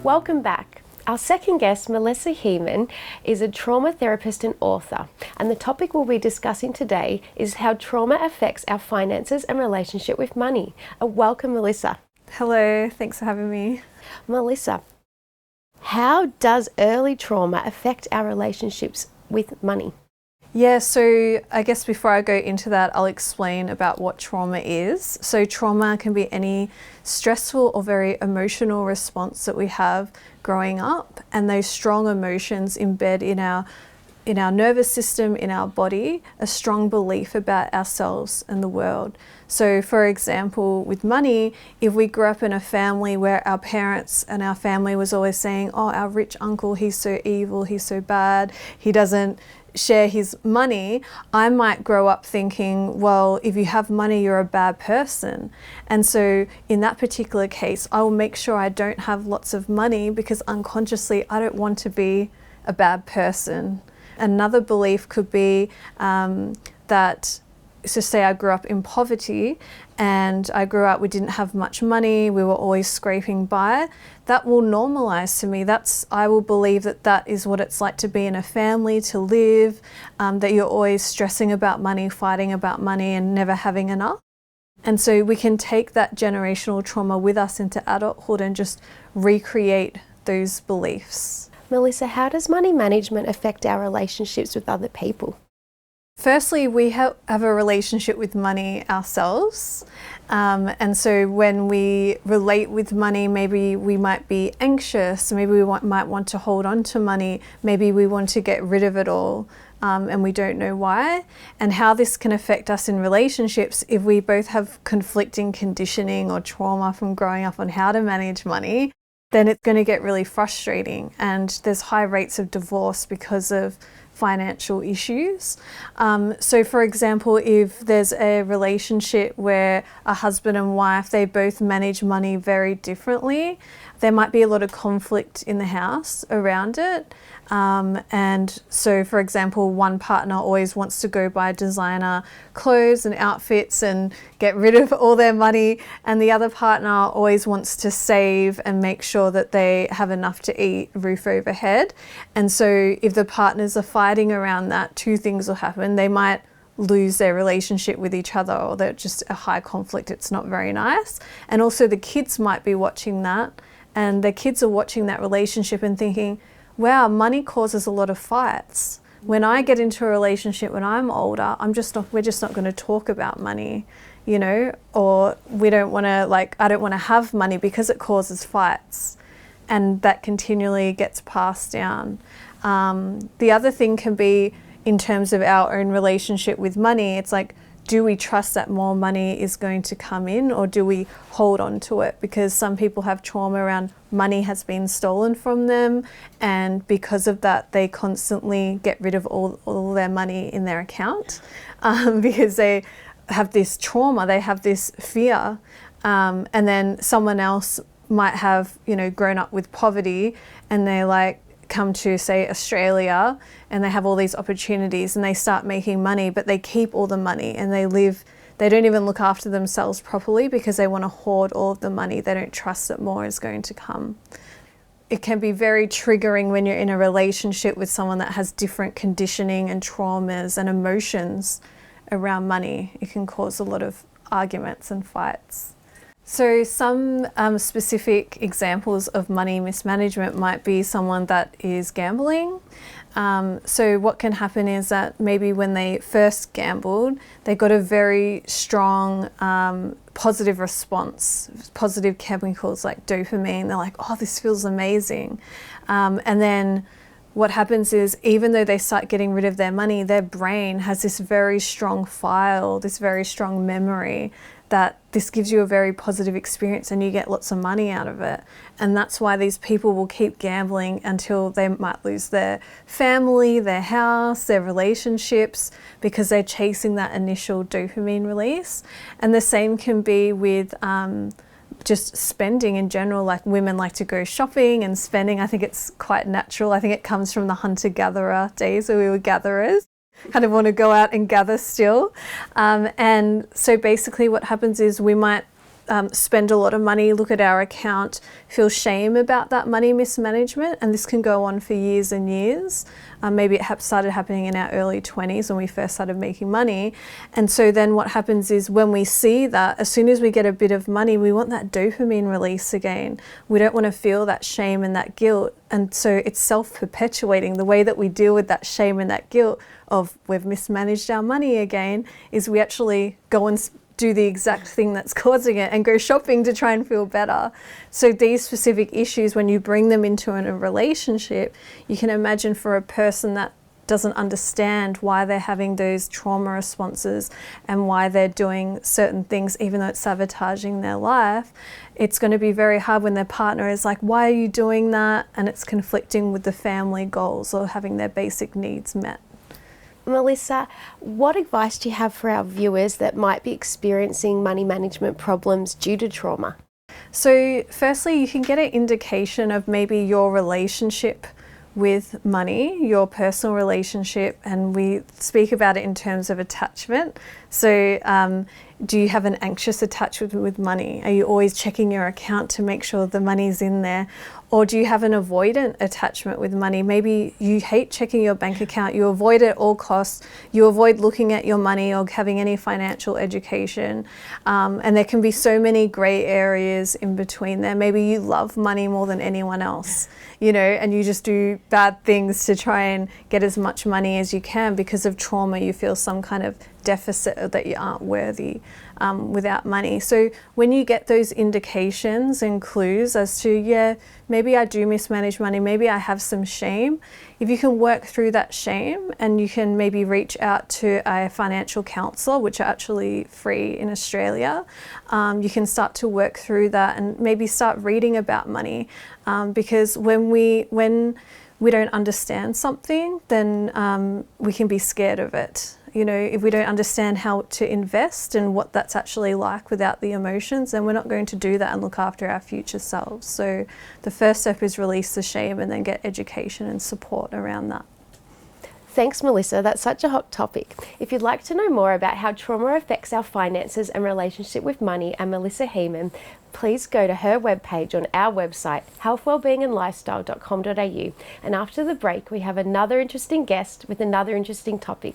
Welcome back. Our second guest, Melissa Hiemann, is a trauma therapist and author, and the topic we'll be discussing today is how trauma affects our finances and relationship with money. Welcome, Melissa. Hello, thanks for having me. Melissa, how does early trauma affect our relationships with money? Yeah, so I guess before I go into that, I'll explain about what trauma is. So trauma can be any stressful or very emotional response that we have growing up, and those strong emotions embed in our nervous system, in our body, a strong belief about ourselves and the world. So for example, with money, if we grew up in a family where our parents and our family was always saying, oh, our rich uncle, he's so evil, he's so bad, he doesn't share his money, I might grow up thinking, well, if you have money, you're a bad person. And so in that particular case, I will make sure I don't have lots of money because unconsciously I don't want to be a bad person. Another belief could be that, so say I grew up in poverty and I grew up, we didn't have much money, we were always scraping by. That will normalize to me. I will believe that is what it's like to be in a family, to live, that you're always stressing about money, fighting about money and never having enough. And so we can take that generational trauma with us into adulthood and just recreate those beliefs. Melissa, how does money management affect our relationships with other people? Firstly, we have a relationship with money ourselves. And so when we relate with money, maybe we might be anxious, maybe we might want to hold on to money, maybe we want to get rid of it all, and we don't know why. And how this can affect us in relationships if we both have conflicting conditioning or trauma from growing up on how to manage money, then it's going to get really frustrating. And there's high rates of divorce because of financial issues. So for example, if there's a relationship where a husband and wife, they both manage money very differently, there might be a lot of conflict in the house around it. And so for example, one partner always wants to go buy designer clothes and outfits and get rid of all their money, and the other partner always wants to save and make sure that they have enough to eat, roof overhead. And so if the partners are fighting around that, two things will happen. They might lose their relationship with each other, or they're just a high conflict. It's not very nice. And also the kids might be watching that, and the kids are watching that relationship and thinking, wow, money causes a lot of fights. When I get into a relationship when I'm older, we're just not going to talk about money, you know, or we don't want to, I don't want to have money because it causes fights. And that continually gets passed down. The other thing can be in terms of our own relationship with money. It's like, do we trust that more money is going to come in, or do we hold on to it? Because some people have trauma around money has been stolen from them, and because of that they constantly get rid of all their money in their account because they have this trauma, they have this fear. And then someone else might have, grown up with poverty, and they come to, say, Australia, and they have all these opportunities and they start making money, but they keep all the money and they don't even look after themselves properly because they want to hoard all of the money. They don't trust that more is going to come. It can be very triggering when you're in a relationship with someone that has different conditioning and traumas and emotions around money. It can cause a lot of arguments and fights. So some specific examples of money mismanagement might be someone that is gambling. So what can happen is that maybe when they first gambled, they got a very strong positive response, positive chemicals like dopamine. They're like, oh, this feels amazing. And then what happens is, even though they start getting rid of their money, their brain has this very strong file, this very strong memory, that this gives you a very positive experience and you get lots of money out of it. And that's why these people will keep gambling until they might lose their family, their house, their relationships, because they're chasing that initial dopamine release. And the same can be with just spending in general. Like, women like to go shopping and spending. I think it's quite natural. I think it comes from the hunter-gatherer days where we were gatherers. Kind of want to go out and gather still. And so basically what happens is we might spend a lot of money, look at our account, feel shame about that money mismanagement, and this can go on for years and years. Maybe it started happening in our early 20s when we first started making money. And so then what happens is when we see that, as soon as we get a bit of money, we want that dopamine release again. We don't want to feel that shame and that guilt. And so it's self-perpetuating. The way that we deal with that shame and that guilt of we've mismanaged our money again is we actually go and do the exact thing that's causing it and go shopping to try and feel better. So these specific issues, when you bring them into a relationship, you can imagine for a person that doesn't understand why they're having those trauma responses and why they're doing certain things, even though it's sabotaging their life, it's going to be very hard when their partner is like, why are you doing that? And it's conflicting with the family goals or having their basic needs met. Melissa, what advice do you have for our viewers that might be experiencing money management problems due to trauma? So firstly, you can get an indication of maybe your relationship with money, your personal relationship, and we speak about it in terms of attachment. So do you have an anxious attachment with money? Are you always checking your account to make sure the money's in there? Or do you have an avoidant attachment with money? Maybe you hate checking your bank account, you avoid it at all costs, you avoid looking at your money or having any financial education. And there can be so many grey areas in between there. Maybe you love money more than anyone else, you know, and you just do bad things to try and get as much money as you can because of trauma. You feel some kind of deficit or that you aren't worthy without money. So when you get those indications and clues as to, yeah, maybe I do mismanage money, maybe I have some shame, if you can work through that shame and you can maybe reach out to a financial counsellor, which are actually free in Australia, you can start to work through that and maybe start reading about money, because when we don't understand something, then we can be scared of it. You know, if we don't understand how to invest and what that's actually like without the emotions, then we're not going to do that and look after our future selves. So the first step is release the shame and then get education and support around that. Thanks, Melissa. That's such a hot topic. If you'd like to know more about how trauma affects our finances and relationship with money and Melissa Hiemann, please go to her webpage on our website, healthwellbeingandlifestyle.com.au. And after the break, we have another interesting guest with another interesting topic.